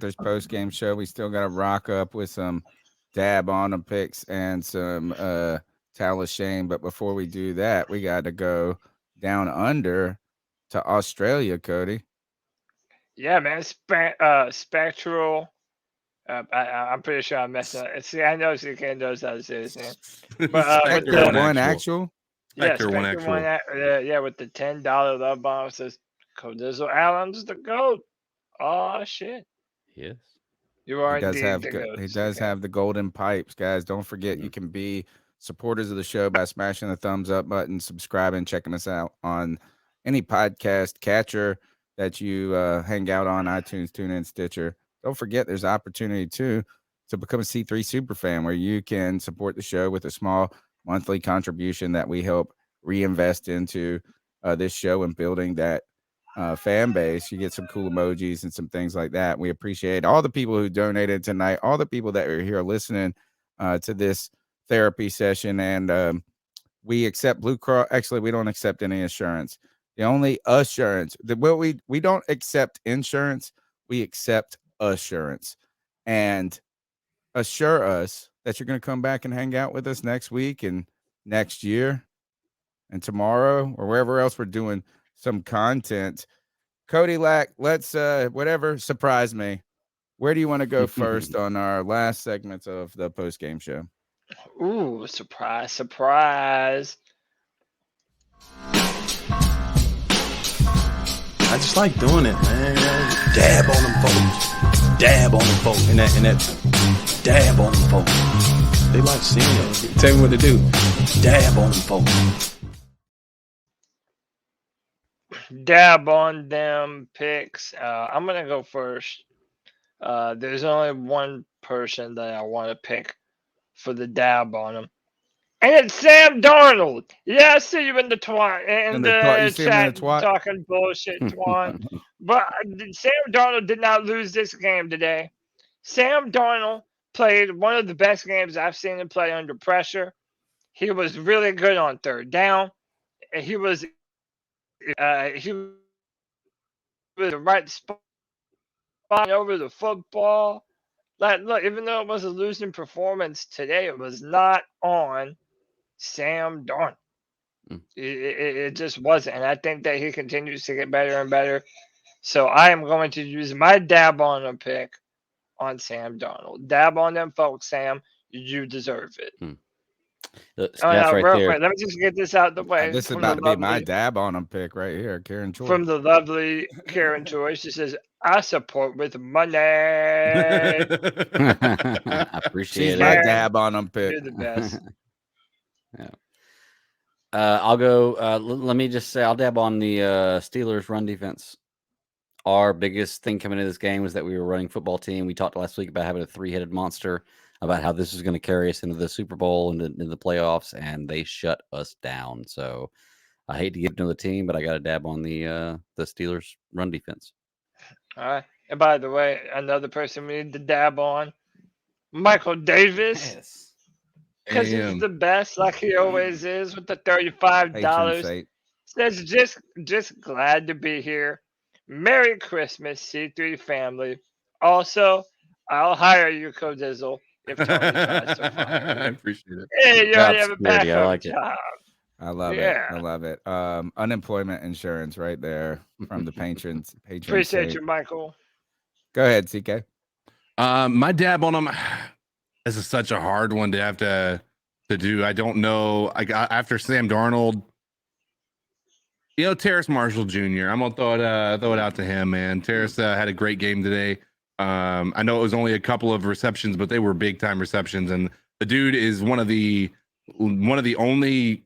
Panthers post-game show. We still got to rock up with some dab on them picks and some tell of shame. But before we do that, we got to go down under to Australia, Cody. Yeah, man. Spectral. I'm pretty sure I'm messing up. See, I know CK knows how to say his name, but with Spectre Spectre one the one actual. actual. yeah, Spectre one Spectral one, actual. yeah, with the $10 love bomb says Codizzle Allen's the goat. Oh shit, Yes. you He are does indeed have the goat, he does CK. have the golden pipes, guys. Don't forget you can be supporters of the show by smashing the thumbs up button, subscribing, checking us out on any podcast catcher that you hang out on iTunes, TuneIn, Stitcher. Don't forget there's opportunity too to become a C3 super fan where you can support the show with a small monthly contribution that we help reinvest into this show and building that fan base. You get some cool emojis and some things like that. We appreciate all the people who donated tonight, all the people that are here listening to this therapy session. And we accept Blue Cross. Actually, we don't accept any insurance. The only assurance that we don't accept insurance, we accept assurance. And assure us that you're going to come back and hang out with us next week and next year and tomorrow or wherever else we're doing some content. Cody Lack, let's whatever, surprise me. Where do you want to go first on our last segments of the post game show? Ooh, surprise, surprise. I just like doing it, man. Dab on them folks. Dab on them folks. And that dab on them folks. They like seeing it. Tell me what to do. Dab on them folks. Dab on them picks. I'm gonna go first. There's only one person that I want to pick for the dab on him, and it's Sam Darnold. Yeah, I see you in the And in you the see him in the chat twat. talking bullshit, Twan. But Sam Darnold did not lose this game today. Sam Darnold played one of the best games I've seen him play under pressure. He was really good on third down. He was the right spot over the football. Like, look, even though it was a losing performance today, it was not on Sam Darnold. It just wasn't. And I think that he continues to get better and better. So I am going to use my dab on a pick on Sam Darnold. Dab on them folks, Sam. You deserve it. Oh, That's no, right real there. quick. Let me just get this out the way This is about to be my dab on him pick right here, Karen Choi. from the lovely Karen Choi. She says, "I support with money." I appreciate She's it. my Karen, dab on him pick. you're the best. Yeah. I'll go. Let me just say, I'll dab on the Steelers' run defense. Our biggest thing coming into this game was that we were running football team. We talked last week about having a three-headed monster, about how this is going to carry us into the Super Bowl and into the playoffs, and they shut us down. So I hate to give another team, but I got to dab on the Steelers' run defense. All right. And by the way, another person we need to dab on, Michael Davis, Yes. because he's the best, like he always is, with the $35. Patron sake. Says just glad to be here. Merry Christmas, C3 family. Also, I'll hire you, Codizzle, if Tony tries to fire I you. appreciate it. Hey, you already have a Security, I backup like it. job. I love it. Yeah. I love it. Unemployment insurance right there from the patrons. Appreciate Sake. you, Michael. Go ahead, CK. My dab on them. This is such a hard one to have to do. I don't know. I got after Sam Darnold. Terrace Marshall Jr. I'm gonna throw it out to him, man. Terrace had a great game today. I know it was only a couple of receptions, but they were big time receptions, and the dude is one of the only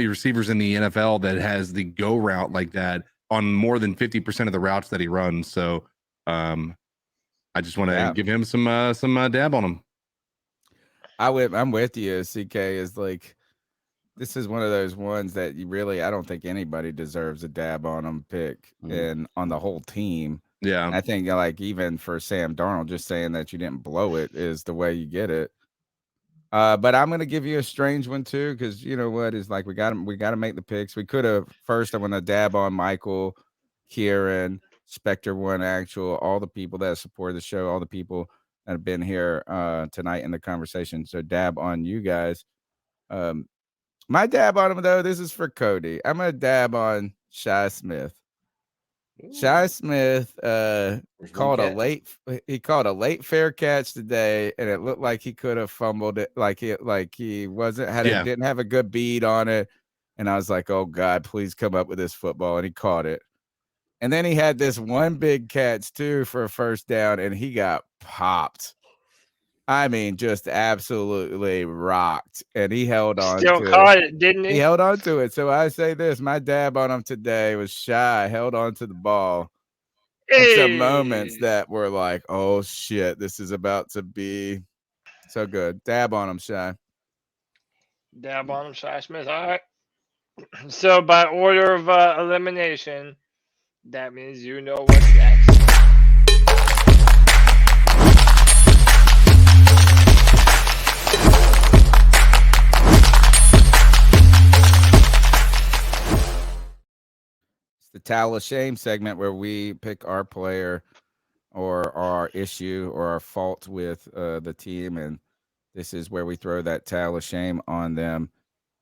receivers in the NFL that has the go route like that on more than 50% of the routes that he runs. So I just want to give him some dab on him. I'm with you. CK is like, this is one of those ones that I don't think anybody deserves a dab on them pick and on the whole team. Yeah. And I think like even for Sam Darnold, just saying that you didn't blow it is the way you get it. But I'm gonna give you a strange one too, because you know what is like we got to make the picks. We could have first. I'm gonna dab on Michael, Kieran, Spectre One Actual, all the people that support the show, all the people that have been here tonight in the conversation. So dab on you guys. My dab on him though, this is for Cody. I'm gonna dab on Shy Smith. Shy Smith called a late fair catch today, and it looked like he could have fumbled it, like he didn't have a good bead on it. And I was like, oh God, please come up with this football. And he caught it. And then he had this one big catch too for a first down, and he got popped. I mean, just absolutely rocked. And he held on Still caught it, didn't he? He held on to it. So I say this, my dab on him today was Shy, held on to the ball. And some moments that were like, oh shit, this is about to be so good. Dab on him, Shy. Dab on him, Shy Smith. All right. So by order of elimination, that means you know what's next. The Towel of Shame segment where we pick our player or our issue or our fault with the team, and this is where we throw that towel of shame on them.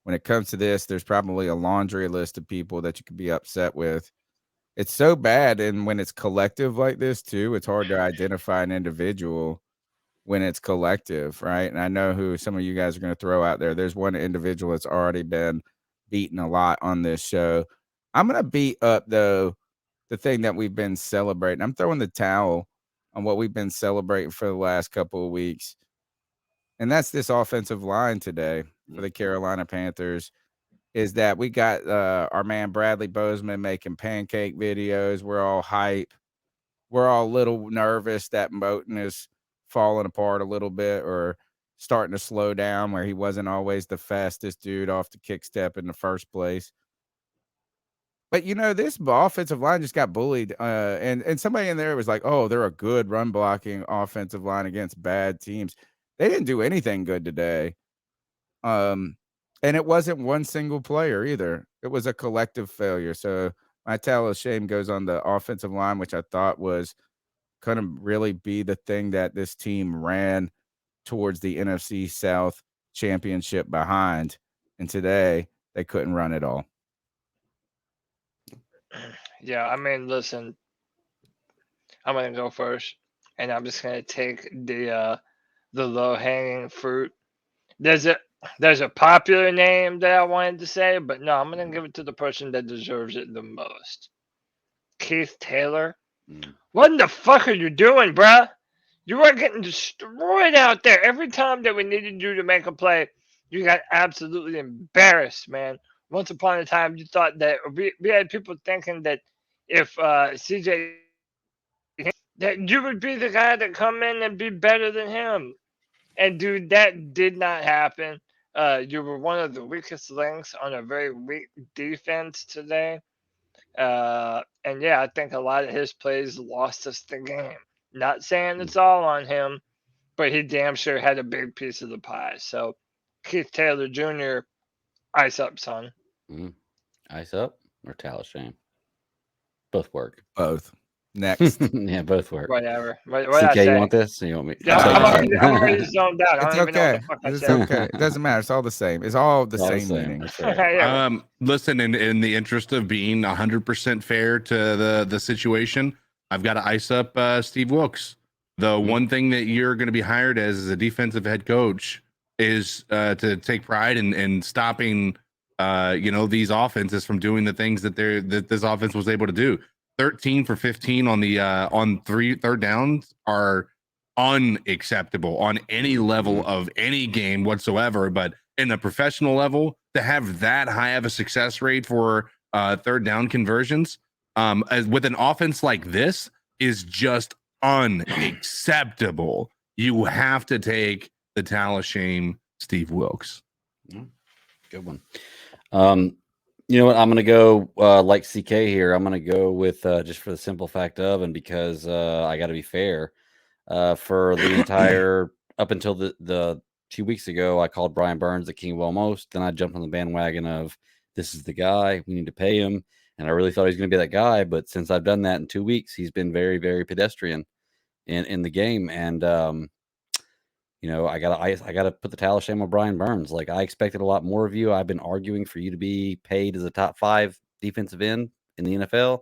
When it comes to this, there's probably a laundry list of people that you could be upset with. It's so bad, and when it's collective like this too, it's hard to identify an individual when it's collective, right? And I know who some of you guys are going to throw out there. There's one individual that's already been beaten a lot on this show. I'm going to beat up, though, the thing that we've been celebrating. I'm throwing the towel on what we've been celebrating for the last couple of weeks. And that's this offensive line today for the Carolina Panthers, is that we got our man Bradley Bozeman making pancake videos. We're all hype. We're all a little nervous that Moten is falling apart a little bit or starting to slow down, where he wasn't always the fastest dude off the kick step in the first place. But, this offensive line just got bullied, and somebody in there was like, oh, they're a good run-blocking offensive line against bad teams. They didn't do anything good today, and it wasn't one single player either. It was a collective failure. So my towel of shame goes on the offensive line, which I thought was going to really be the thing that this team ran towards the NFC South championship behind, and today they couldn't run it all. Yeah, I mean, listen, I'm gonna go first, and I'm just gonna take the low hanging fruit. There's a popular name that I wanted to say, but no, I'm gonna give it to the person that deserves it the most. Keith Taylor. What in the fuck are you doing, bruh? You are getting destroyed out there. Every time that we needed you to make a play, you got absolutely embarrassed, man. Once upon a time, you thought that we had people thinking that if CJ, that you would be the guy that come in and be better than him. And dude, that did not happen. You were one of the weakest links on a very weak defense today. And yeah, I think a lot of his plays lost us the game. Not saying it's all on him, but he damn sure had a big piece of the pie. So, Keith Taylor Jr., ice up, son. Ice up or towel of shame? Both work. Both. Next. Yeah, both work. Whatever. What CK, I say? you want this? Or you want me? Yeah, I'm already zoned out. I It's don't even know okay. what the fuck I It's said. okay. It doesn't matter. It's all the same. It's all the same meaning. That's right. Yeah. Listen, in the interest of being 100% fair to the situation, I've got to ice up Steve Wilkes. The one thing that you're going to be hired as a defensive head coach is to take pride in stopping these offenses from doing the things that this offense was able to do. 13 for 15 on the on third downs are unacceptable on any level of any game whatsoever. But in a professional level, to have that high of a success rate for third down conversions as with an offense like this is just unacceptable. You have to take the towel of shame, Steve Wilkes. Good one. You know what? I'm going to go like CK here. I'm going to go with just for the simple fact of, and because I got to be fair, for the entire up until the 2 weeks ago, I called Brian Burns the king of almost. Then I jumped on the bandwagon of this is the guy. We need to pay him. And I really thought he was going to be that guy. But since I've done that in 2 weeks, he's been very, very pedestrian in the game. And, I gotta put the towel of shame on Brian Burns. Like, I expected a lot more of you. I've been arguing for you to be paid as a top 5 defensive end in the NFL.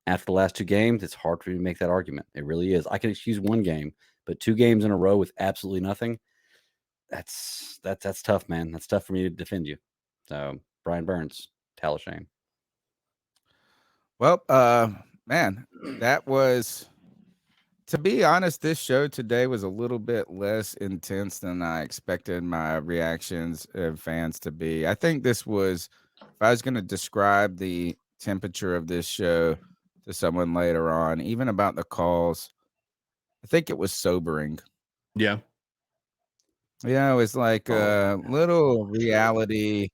After the last 2 games, it's hard for me to make that argument. It really is. I can excuse 1 game, but 2 games in a row with absolutely nothing. That's tough, man. That's tough for me to defend you. So, Brian Burns, towel of shame. Well, man, that was, to be honest, this show today was a little bit less intense than I expected my reactions of fans to be. I think this was, if I was going to describe the temperature of this show to someone later on, even about the calls, I think it was sobering. Yeah. It's like a little reality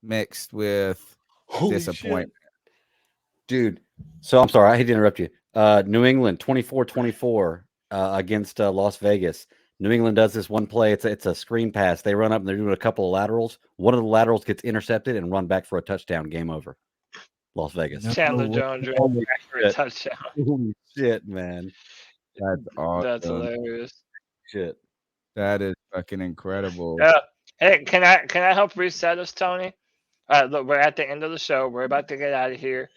mixed with disappointment. Dude, so I'm sorry, I hate to interrupt you. New England 24-24 against Las Vegas. New England does this one play. It's a screen pass. They run up and they're doing a couple of laterals. One of the laterals gets intercepted and run back for a touchdown. Game over. Las Vegas. Chandler Jones ran back for a touchdown. Holy shit, man. That's awesome. That's hilarious. Shit. That is fucking incredible. Hey, can I help reset us, Tony? Look, we're at the end of the show. We're about to get out of here.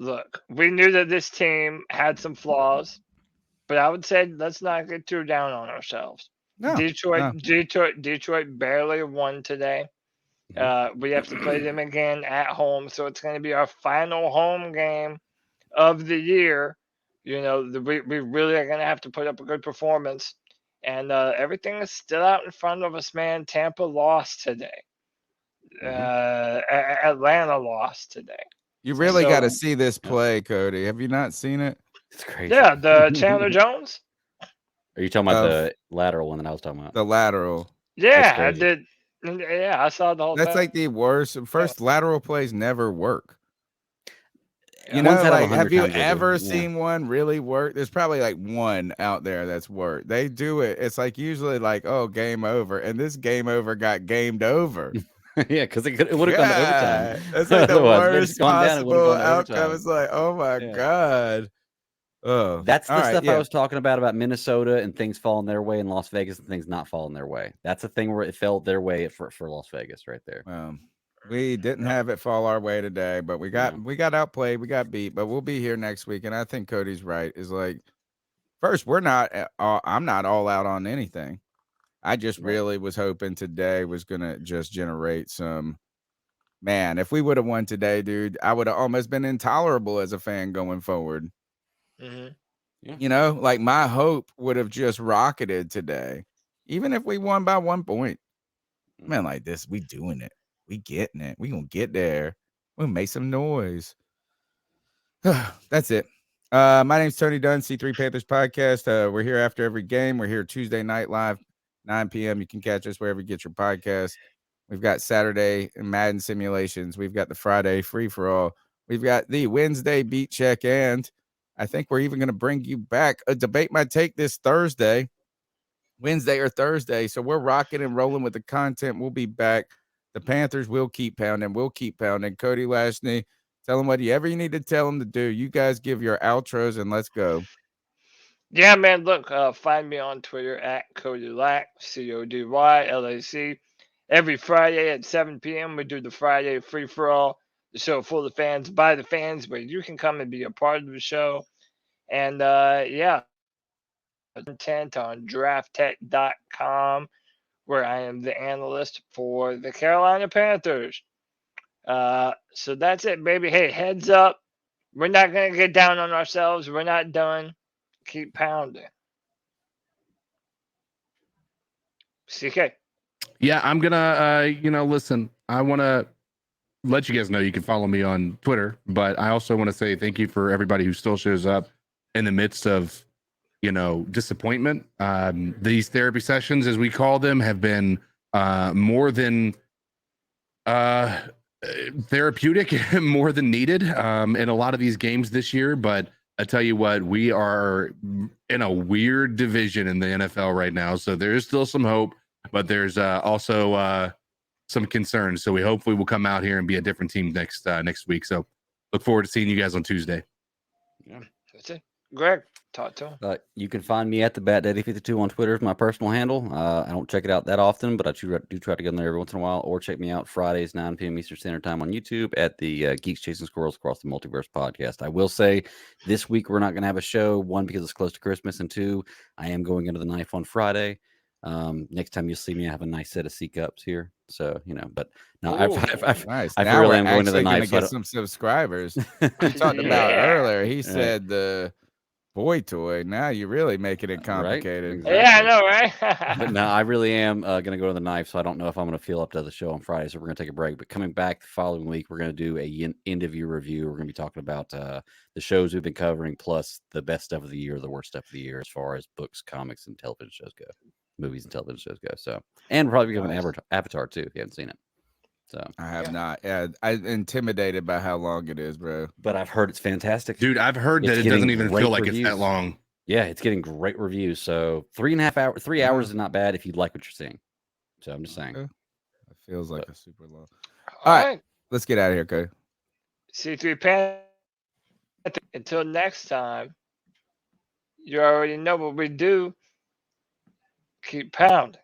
Look, we knew that this team had some flaws, but I would say let's not get too down on ourselves. No, Detroit barely won today. We have to play them again at home, so it's going to be our final home game of the year. We really are going to have to put up a good performance, and everything is still out in front of us, man. Tampa lost today. Atlanta lost today. You really got to see this play, Cody. Have you not seen it? It's crazy. Yeah, the Chandler Jones. Are you talking about the lateral one that I was talking about? The lateral. Yeah, I did. Yeah, I saw the whole That's thing. like the worst. First, lateral plays never work. One's out of 100 have you times ever seen one really work? There's probably like one out there that's worked. They do it. It's like usually like, oh, game over. And this game over got gamed over. Yeah, because it would have gone to overtime. It's like the worst possible outcome. Overtime. It's like, oh my God. Oh, that's the stuff I was talking about Minnesota and things falling their way, and Las Vegas and things not falling their way. That's the thing where it fell their way for Las Vegas right there. We didn't have it fall our way today, but we got outplayed, we got beat. But we'll be here next week, and I think Cody's right. Is like, first, I'm not all out on anything. I just really was hoping today was gonna just generate some. Man, if we would have won today, dude, I would have almost been intolerable as a fan going forward. Mm-hmm. Yeah. Like my hope would have just rocketed today, even if we won by 1 point. Man, like this, we doing it. We getting it. We gonna get there. We'll make some noise. That's it. My name's Tony Dunn, C3 Panthers Podcast. We're here after every game. We're here Tuesday night live, 9 p.m. You can catch us wherever you get your podcast. We've got Saturday Madden simulations. We've got the Friday free-for-all. We've got the Wednesday beat check, and I think we're even going to bring you back a debate my take this Thursday, Wednesday or Thursday. So we're rocking and rolling with the content. We'll be back. The Panthers will keep pounding. We'll keep pounding. Cody Lashney, tell them whatever you need to tell them to do. You guys give your outros and let's go. Yeah, man. Look, find me on Twitter at Cody Lack, CODYLAC. Every Friday at 7 p.m. we do the Friday free for all, the show full of fans by the fans, where you can come and be a part of the show. And content on drafttech.com, where I am the analyst for the Carolina Panthers. So that's it, baby. Hey, heads up. We're not going to get down on ourselves. We're not done. Keep pounding. CK. Yeah, I'm gonna, listen, I want to let you guys know you can follow me on Twitter, but I also want to say thank you for everybody who still shows up in the midst of, disappointment. These therapy sessions, as we call them, have been more than therapeutic, more than needed in a lot of these games this year. But I tell you what, we are in a weird division in the NFL right now, so there is still some hope. But there's also some concerns. So we hopefully will come out here and be a different team next week. So look forward to seeing you guys on Tuesday. That's it. Greg, talk to him. You can find me at the BatDaddy52 on Twitter is my personal handle. I don't check it out that often, but I do try to get in there every once in a while. Or check me out Fridays 9 p.m. Eastern Standard Time on YouTube at the Geeks Chasing Squirrels Across the Multiverse podcast. I will say this week we're not going to have a show. One, because it's close to Christmas, and two, I am going into the knife on Friday. Next time you'll see me, I have a nice set of C cups here. So but no, nice. I Now really we're am going to the actually going knife. to get some subscribers. We talked about earlier. He said the boy toy. Now you're really making it complicated. Right? Exactly. Yeah, I know, right? But no, I really am going to go to the knife, so I don't know if I'm going to feel up to the show on Friday. So we're going to take a break. But coming back the following week, we're going to do a end of year review. We're going to be talking about the shows we've been covering, plus the best stuff of the year, the worst stuff of the year, as far as books, comics, and television shows go. Movies and television shows go. So, and we're probably going to Avatar too, if you haven't seen it. So I have not. Yeah, I'm intimidated by how long it is, bro. But I've heard it's fantastic. Dude, I've heard that it doesn't even feel like it's that long. Yeah, it's getting great reviews. So 3.5 hours, 3 hours is not bad if you like what you're seeing. So I'm just saying. It feels like a super long. All right, let's get out of here, Cody. C3 Panthers. Until next time, you already know what we do. Keep pounding.